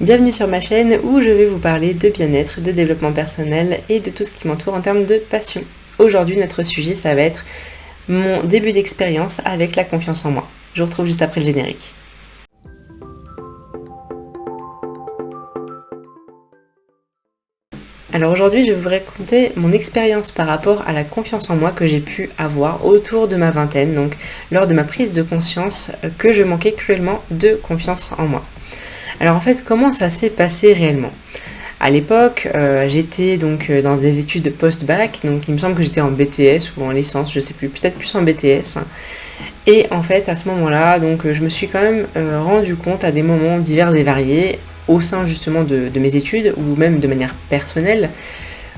Bienvenue sur ma chaîne où je vais vous parler de bien-être, de développement personnel et de tout ce qui m'entoure en termes de passion. Aujourd'hui, notre sujet, ça va être mon début d'expérience avec la confiance en moi. Je vous retrouve juste après le générique. Alors aujourd'hui, je vais vous raconter mon expérience par rapport à la confiance en moi que j'ai pu avoir autour de ma vingtaine, donc lors de ma prise de conscience que je manquais cruellement de confiance en moi. Alors en fait, comment ça s'est passé réellement ? À l'époque, j'étais donc dans des études post-bac, donc il me semble que j'étais en BTS ou en licence, je sais plus, peut-être plus en BTS. Et en fait, à ce moment-là, donc je me suis quand même rendu compte à des moments divers et variés, au sein justement de mes études, ou même de manière personnelle,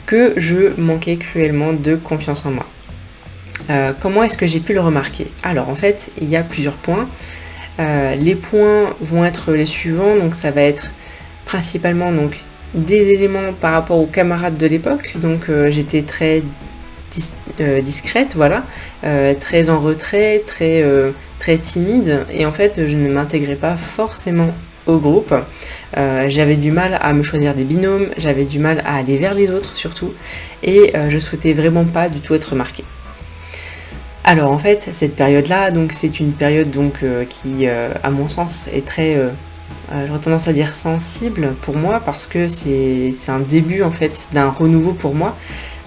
que je manquais cruellement de confiance en moi. Comment est-ce que j'ai pu le remarquer ? Alors en fait, il y a plusieurs points. Les points vont être les suivants, donc ça va être principalement donc des éléments par rapport aux camarades de l'époque, donc j'étais très discrète, voilà, très en retrait, très timide, et en fait je ne m'intégrais pas forcément au groupe. J'avais du mal à me choisir des binômes, j'avais du mal à aller vers les autres surtout, et je souhaitais vraiment pas du tout être remarquée. Alors en fait, cette période-là, donc c'est une période donc qui, à mon sens, est très, j'aurais tendance à dire sensible pour moi parce que c'est un début en fait d'un renouveau pour moi,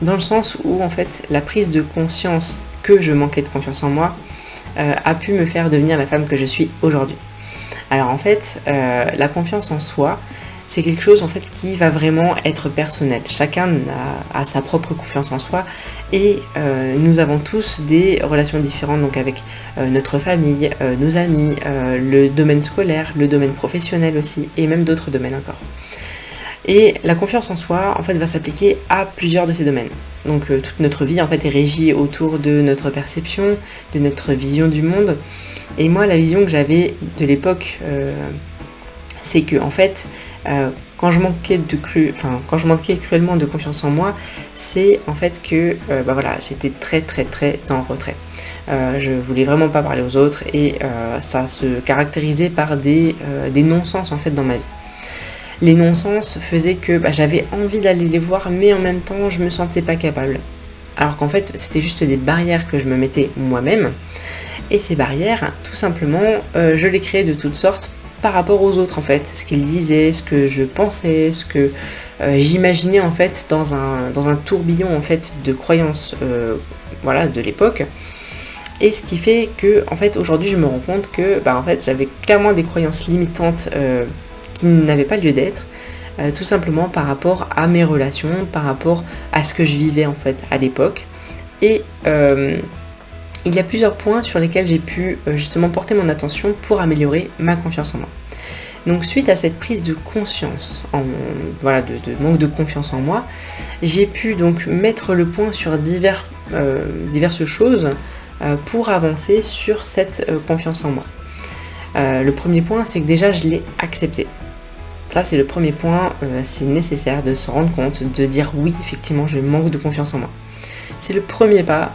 dans le sens où en fait la prise de conscience que je manquais de confiance en moi a pu me faire devenir la femme que je suis aujourd'hui. Alors en fait, la confiance en soi, c'est quelque chose en fait qui va vraiment être personnel. Chacun a sa propre confiance en soi et nous avons tous des relations différentes donc avec notre famille, nos amis, le domaine scolaire, le domaine professionnel aussi et même d'autres domaines encore. Et la confiance en soi en fait va s'appliquer à plusieurs de ces domaines. Donc toute notre vie en fait est régie autour de notre perception, de notre vision du monde. Et moi la vision que j'avais de l'époque c'est que en fait quand je manquais cruellement de confiance en moi, c'est en fait que j'étais très en retrait. Je voulais vraiment pas parler aux autres et ça se caractérisait par des non-sens en fait dans ma vie. Les non-sens faisaient que j'avais envie d'aller les voir, mais en même temps je me sentais pas capable. Alors qu'en fait c'était juste des barrières que je me mettais moi-même. Et ces barrières, tout simplement, je les créais de toutes sortes par rapport aux autres en fait, ce qu'ils disaient, ce que je pensais, ce que j'imaginais en fait dans un tourbillon en fait de croyances de l'époque. Et ce qui fait que en fait aujourd'hui je me rends compte que en fait j'avais clairement des croyances limitantes qui n'avaient pas lieu d'être, tout simplement par rapport à mes relations, par rapport à ce que je vivais en fait à l'époque. Et il y a plusieurs points sur lesquels j'ai pu justement porter mon attention pour améliorer ma confiance en moi. Donc suite à cette prise de conscience, de manque de confiance en moi, j'ai pu donc mettre le point sur diverses choses pour avancer sur cette confiance en moi. Le premier point, c'est que déjà je l'ai accepté. Ça c'est le premier point, c'est nécessaire de se rendre compte, de dire oui, effectivement je manque de confiance en moi. C'est le premier pas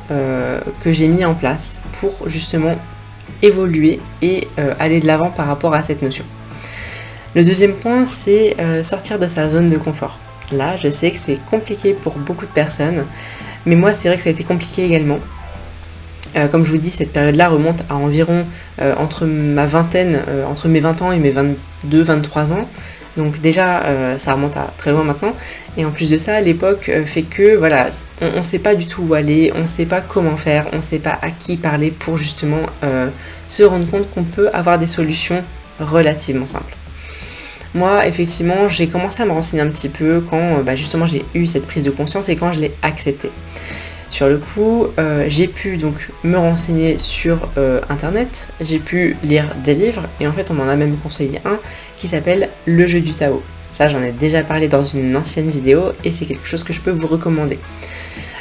que j'ai mis en place pour justement évoluer et aller de l'avant par rapport à cette notion. Le deuxième point, c'est sortir de sa zone de confort. Là, je sais que c'est compliqué pour beaucoup de personnes, mais moi, c'est vrai que ça a été compliqué également. Comme je vous dis, cette période-là remonte à environ entre mes 20 ans et mes 22-23 ans. Donc déjà, ça remonte à très loin maintenant. Et en plus de ça, l'époque fait que, on ne sait pas du tout où aller, on ne sait pas comment faire, on ne sait pas à qui parler pour justement se rendre compte qu'on peut avoir des solutions relativement simples. Moi, effectivement, j'ai commencé à me renseigner un petit peu quand justement j'ai eu cette prise de conscience et quand je l'ai acceptée. Sur le coup, j'ai pu donc me renseigner sur internet, j'ai pu lire des livres et en fait on m'en a même conseillé un qui s'appelle Le jeu du Tao. Ça j'en ai déjà parlé dans une ancienne vidéo et c'est quelque chose que je peux vous recommander.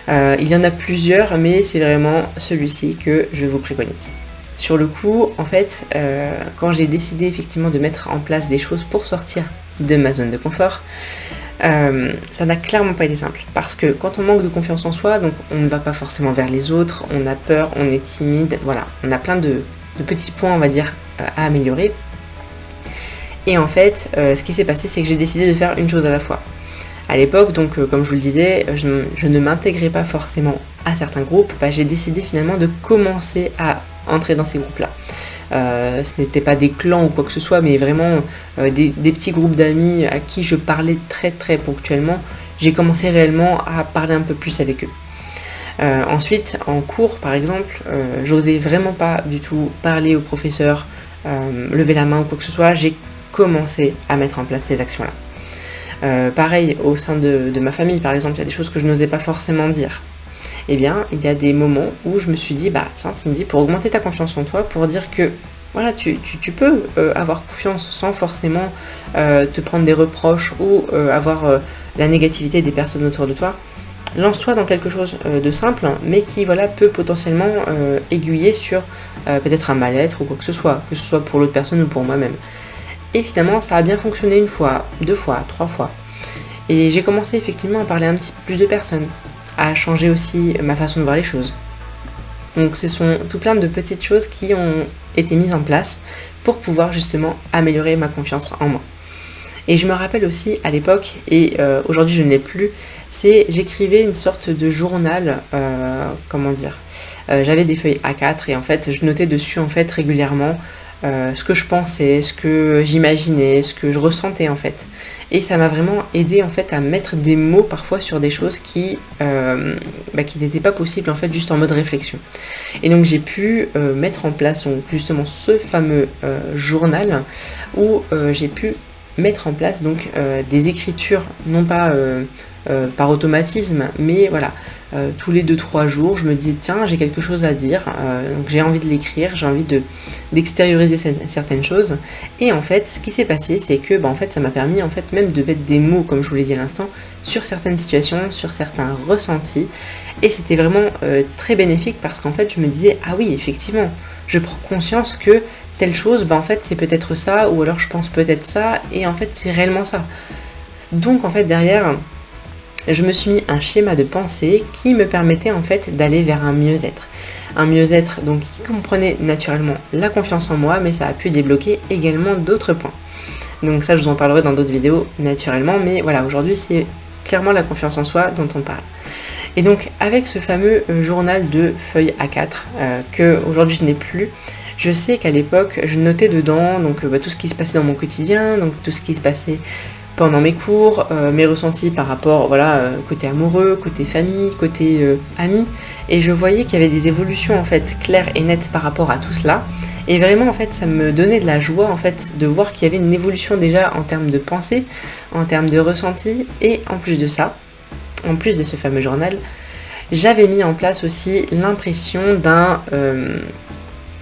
Il y en a plusieurs mais c'est vraiment celui-ci que je vous préconise. Sur le coup, en fait, quand j'ai décidé effectivement de mettre en place des choses pour sortir de ma zone de confort, ça n'a clairement pas été simple parce que quand on manque de confiance en soi, donc on ne va pas forcément vers les autres, on a peur, on est timide, voilà, on a plein de petits points on va dire à améliorer Et en fait, ce qui s'est passé, c'est que j'ai décidé de faire une chose à la fois. À l'époque, donc comme je vous le disais, je ne m'intégrais pas forcément à certains groupes. J'ai décidé finalement de commencer à entrer dans ces groupes-là. Ce n'était pas des clans ou quoi que ce soit, mais vraiment des petits groupes d'amis à qui je parlais très très ponctuellement. J'ai commencé réellement à parler un peu plus avec eux. Ensuite, en cours par exemple, j'osais vraiment pas du tout parler au professeur, lever la main ou quoi que ce soit. J'ai commencé à mettre en place ces actions-là. Pareil, au sein de ma famille par exemple, il y a des choses que je n'osais pas forcément dire. Eh bien, il y a des moments où je me suis dit, tiens Cindy, pour augmenter ta confiance en toi, pour dire que voilà, tu peux avoir confiance sans forcément te prendre des reproches ou avoir la négativité des personnes autour de toi. Lance-toi dans quelque chose de simple, mais qui voilà, peut potentiellement aiguiller sur peut-être un mal-être ou quoi que ce soit pour l'autre personne ou pour moi-même. Et finalement, ça a bien fonctionné une fois, 2 fois, 3 fois. Et j'ai commencé effectivement à parler un petit peu plus de personnes, à changer aussi ma façon de voir les choses. Donc ce sont tout plein de petites choses qui ont été mises en place pour pouvoir justement améliorer ma confiance en moi. Et je me rappelle aussi à l'époque, et aujourd'hui je ne l'ai plus, j'écrivais une sorte de journal, j'avais des feuilles A4 et en fait je notais dessus en fait régulièrement ce que je pensais, ce que j'imaginais, ce que je ressentais en fait. Et ça m'a vraiment aidé en fait à mettre des mots parfois sur des choses qui n'étaient pas possibles en fait juste en mode réflexion. Et donc j'ai pu mettre en place donc, justement ce fameux journal où j'ai pu mettre en place donc des écritures, non pas par automatisme, mais voilà, tous les 2-3 jours, je me disais tiens, j'ai quelque chose à dire, donc j'ai envie de l'écrire, j'ai envie d'extérioriser certaines choses. Et en fait, ce qui s'est passé, c'est que en fait, ça m'a permis en fait même de mettre des mots, comme je vous l'ai dit à l'instant, sur certaines situations, sur certains ressentis. Et c'était vraiment très bénéfique parce qu'en fait, je me disais ah oui, effectivement, je prends conscience que telle chose, en fait, c'est peut-être ça, ou alors je pense peut-être ça, et en fait, c'est réellement ça. Donc en fait, derrière, je me suis mis un schéma de pensée qui me permettait en fait d'aller vers un mieux-être. Un mieux-être donc qui comprenait naturellement la confiance en moi, mais ça a pu débloquer également d'autres points. Donc ça, je vous en parlerai dans d'autres vidéos naturellement, mais voilà, aujourd'hui c'est clairement la confiance en soi dont on parle. Et donc avec ce fameux journal de feuilles A4 que aujourd'hui je n'ai plus, je sais qu'à l'époque je notais dedans donc tout ce qui se passait dans mon quotidien, donc tout ce qui se passait pendant mes cours, mes ressentis par rapport, côté amoureux, côté famille, côté amis, et je voyais qu'il y avait des évolutions en fait claires et nettes par rapport à tout cela, et vraiment en fait ça me donnait de la joie en fait de voir qu'il y avait une évolution déjà en termes de pensée, en termes de ressenti, et en plus de ça, en plus de ce fameux journal, j'avais mis en place aussi l'impression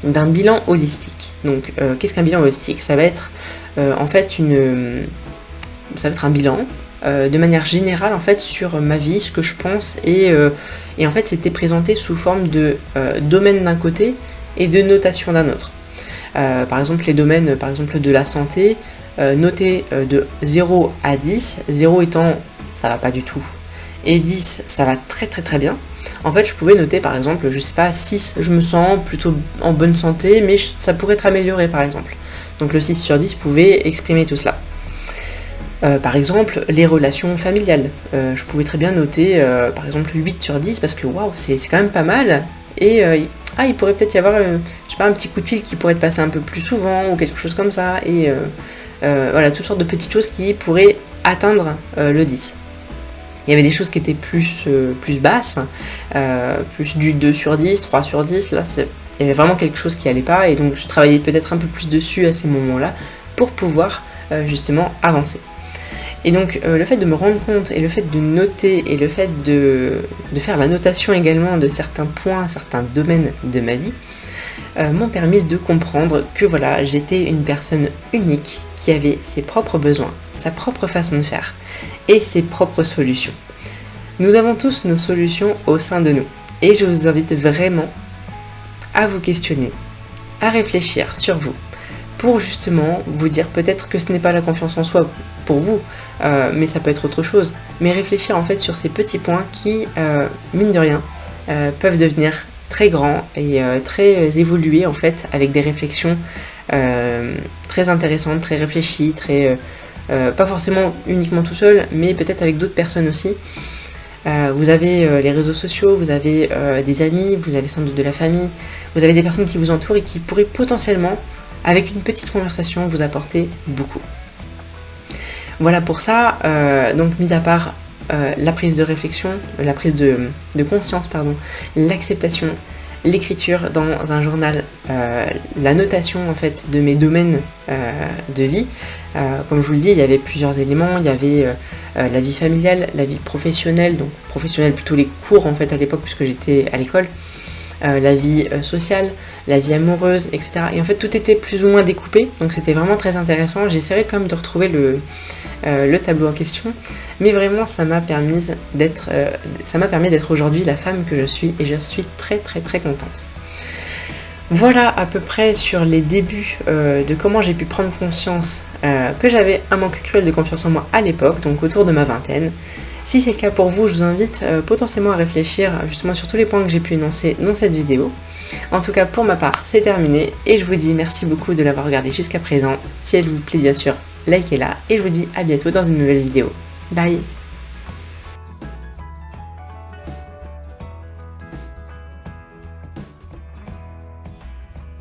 d'un bilan holistique. Donc qu'est-ce qu'un bilan holistique ? Ça va être en fait un bilan de manière générale en fait sur ma vie, ce que je pense, et en fait c'était présenté sous forme de domaine d'un côté et de notation d'un autre. Par exemple les domaines par exemple de la santé, notés de 0 à 10, 0 étant ça va pas du tout et 10 ça va très très très bien. En fait je pouvais noter par exemple, je sais pas, 6, je me sens plutôt en bonne santé mais ça pourrait être amélioré par exemple. Donc le 6 sur 10 pouvait exprimer tout cela. Par exemple, les relations familiales. Je pouvais très bien noter, par exemple, 8 sur 10, parce que waouh, c'est quand même pas mal. Et il pourrait peut-être y avoir, un petit coup de fil qui pourrait être passé un peu plus souvent, ou quelque chose comme ça. Et voilà, toutes sortes de petites choses qui pourraient atteindre le 10. Il y avait des choses qui étaient plus basses, plus du 2 sur 10, 3 sur 10. Là, il y avait vraiment quelque chose qui allait pas. Et donc, je travaillais peut-être un peu plus dessus à ces moments-là, pour pouvoir justement avancer. Et donc le fait de me rendre compte et le fait de noter et le fait de faire la notation également de certains points, certains domaines de ma vie m'ont permis de comprendre que voilà, j'étais une personne unique qui avait ses propres besoins, sa propre façon de faire et ses propres solutions. Nous avons tous nos solutions au sein de nous et je vous invite vraiment à vous questionner, à réfléchir sur vous, pour justement vous dire peut-être que ce n'est pas la confiance en soi pour vous, mais ça peut être autre chose. Mais réfléchir en fait sur ces petits points qui, mine de rien, peuvent devenir très grands et très évolués en fait avec des réflexions très intéressante, très réfléchie, pas forcément uniquement tout seul, mais peut-être avec d'autres personnes aussi. Vous avez les réseaux sociaux, vous avez des amis, vous avez sans doute de la famille, vous avez des personnes qui vous entourent et qui pourraient potentiellement, avec une petite conversation, vous apporter beaucoup. Voilà pour ça, donc mis à part la prise de réflexion, la prise de conscience, l'acceptation, l'écriture dans un journal, la notation en fait de mes domaines de vie. Comme je vous le dis, il y avait plusieurs éléments. Il y avait la vie familiale, la vie professionnelle, donc professionnelle plutôt les cours en fait à l'époque puisque j'étais à l'école, la vie sociale, la vie amoureuse, etc. Et en fait tout était plus ou moins découpé, donc c'était vraiment très intéressant. J'essaierai quand même de retrouver le tableau en question, mais vraiment ça m'a permis d'être aujourd'hui la femme que je suis, et je suis très très très contente. Voilà à peu près sur les débuts de comment j'ai pu prendre conscience que j'avais un manque cruel de confiance en moi à l'époque, donc autour de ma vingtaine. Si c'est le cas pour vous, je vous invite potentiellement à réfléchir justement sur tous les points que j'ai pu énoncer dans cette vidéo. En tout cas pour ma part c'est terminé, et je vous dis merci beaucoup de l'avoir regardé jusqu'à présent. Si elle vous plaît bien sûr, likez-la, et je vous dis à bientôt dans une nouvelle vidéo. Bye.